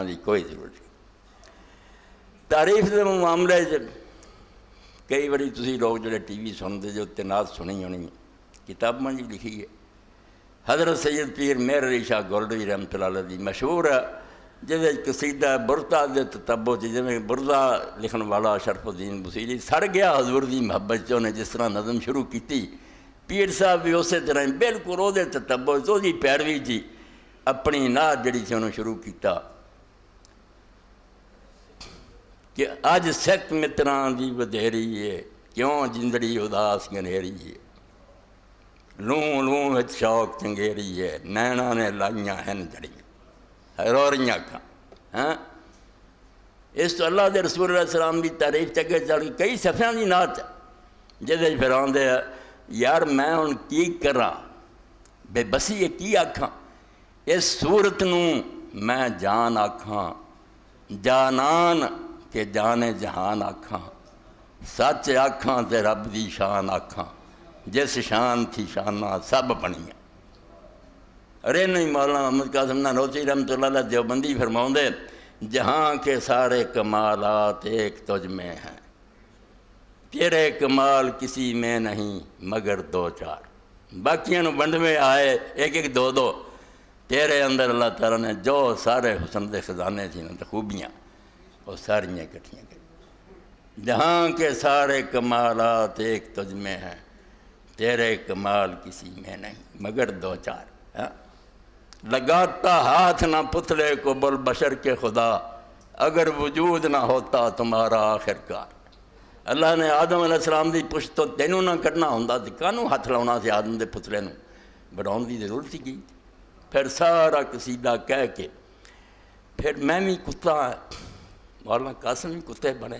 دی کوئی ضرورت نہیں۔ تعریف کے معاملے کئی باری تسی لوگ جڑے ٹی وی سنتے جو نعت سنی ہونی کتاباں جی لکھی ہے۔ حضرت سید پیر مہر علی شاہ گولڈوی رحمۃ اللہ علیہ دی مشہور ہے جہدے قصیدہ بردا دے تتبع جویں بردا لکھن والا شرف الدین بصیری سڑ گیا حضور دی محبت چ نے جس طرح نظم شروع کیتی، پیر صاحب بھی اسی طرح بالکل وہ تتبع دی پیروی جی اپنی نعت جڑی سی انہوں شروع کیتا کہ اج سکھ متراں دی ودھیری ہے کیوں جندڑی اداس گنہیری ہے، لوں لوں وچ شوق چنگیری ہے نینا نے لائیاں ہن جڑیاں روریاں اکھاں۔ ہاں اس تو اللہ دے رسول علیہ السلام دی تعریف چگے چڑھ کے کئی صفحیاں دی نعت جہدے پھر آندے یار میں ہن کی کراں بے بسی ہے کی آکھاں، اس صورت نوں میں جان آکھاں جانان کہ جانے جہان آکھاں، سچ آکھاں تے رب دی شان آکھاں جس شان تھی شاناں سب بنیاں۔ ارے نہیں مولانا محمد قاسم نانوتوی رحمۃ اللہ علیہ دیوبندی فرماؤں دے جہاں کے سارے کمالات ایک تجھ میں ہیں، تیرے کمال کسی میں نہیں مگر دو چار، باقیاں نو بنڈ میں آئے ایک ایک دو دو، تیرے اندر اللہ تعالیٰ نے جو سارے حسن دے خزانے تھیں نا خوبیاں وہ ساریاں کٹھیاں گئی۔ جہاں کے سارے کمالات ایک تجھ میں ہیں، تیرے کمال کسی میں نہیں مگر دو چار۔ لگاتا ہاتھ نہ پتلے کو بل بشر کے خدا، اگر وجود نہ ہوتا تمہارا آخر کار۔ اللہ نے آدم علیہ السلام دی پشت تو تینوں نہ کرنا ہوندا تے کانوں ہاتھ لاؤنا سی آدم دے پتلے نوں، بناؤن دی ضرورت ہی کی۔ پھر سارا قصیدہ کہہ کے پھر میں بھی کتا مولانا قاسم بھی کتے بنے،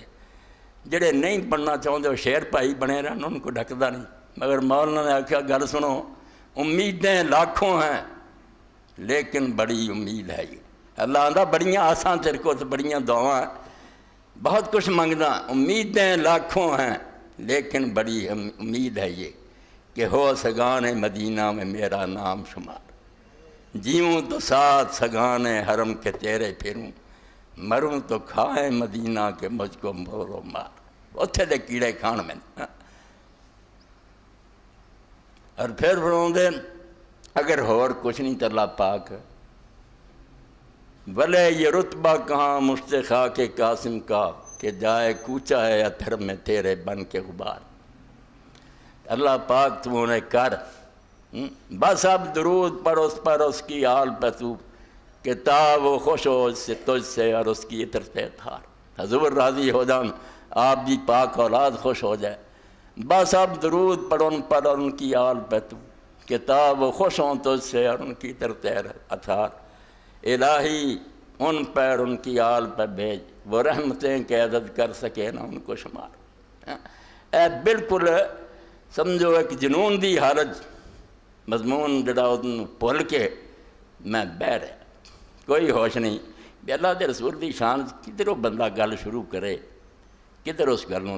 جڑے نہیں بننا چاہتے وہ شیر بھائی بنے رہن ان کو ڈھکدا نہیں، مگر مولانا نے آکھیا گل سنو امیدیں لاکھوں ہیں لیکن بڑی امید ہے یہ۔ اللہ آندا بڑیاں آسان تیرے کو تو بڑیاں دعاواں ہیں، بہت کچھ منگدا، امیدیں لاکھوں ہیں لیکن بڑی امید ہے یہ کہ ہو سگان مدینہ میں میرا نام شمار، جیوں تو ساتھ سگان حرم کے تیرے پھروں، مروں تو کھائیں مدینہ کے مجھ کو مورو مار، اتھے دے کیڑے کھان میں۔ اور پھر فرماؤں دے اگر اور کچھ نہیں تو اللہ پاک بھلے یہ رتبہ کہاں مجھ سے خاک قاسم کا کہ جائے کوچا ہے اتھر میں تیرے بن کے غبار۔ اللہ پاک تو انہیں کر بس اب درود پر اس کی آل پہ تو کہ تا وہ خوش ہو اس سے تجھ سے اور اس کی عطر سے تھار، حضور راضی ہو جان آپ بھی پاک اولاد خوش ہو جائے، بس اب درود پر ان کی آل پہ تو کہ تا وہ خوش ہوں تجھ سے اور ان کی عطر سے اثار، الہی ان پر ان کی آل پہ بھیج وہ رحمتیں کہ عدد کر سکے نہ ان کو شمار۔ اے بالکل سمجھو ایک جنون دی حالت مضمون جڑا ان بھول کے میں بہ رہا کوئی ہوش نہیں بھی اللہ دے رسول دی شان کدھروں بندہ گل شروع کرے کدھر اس گل نوں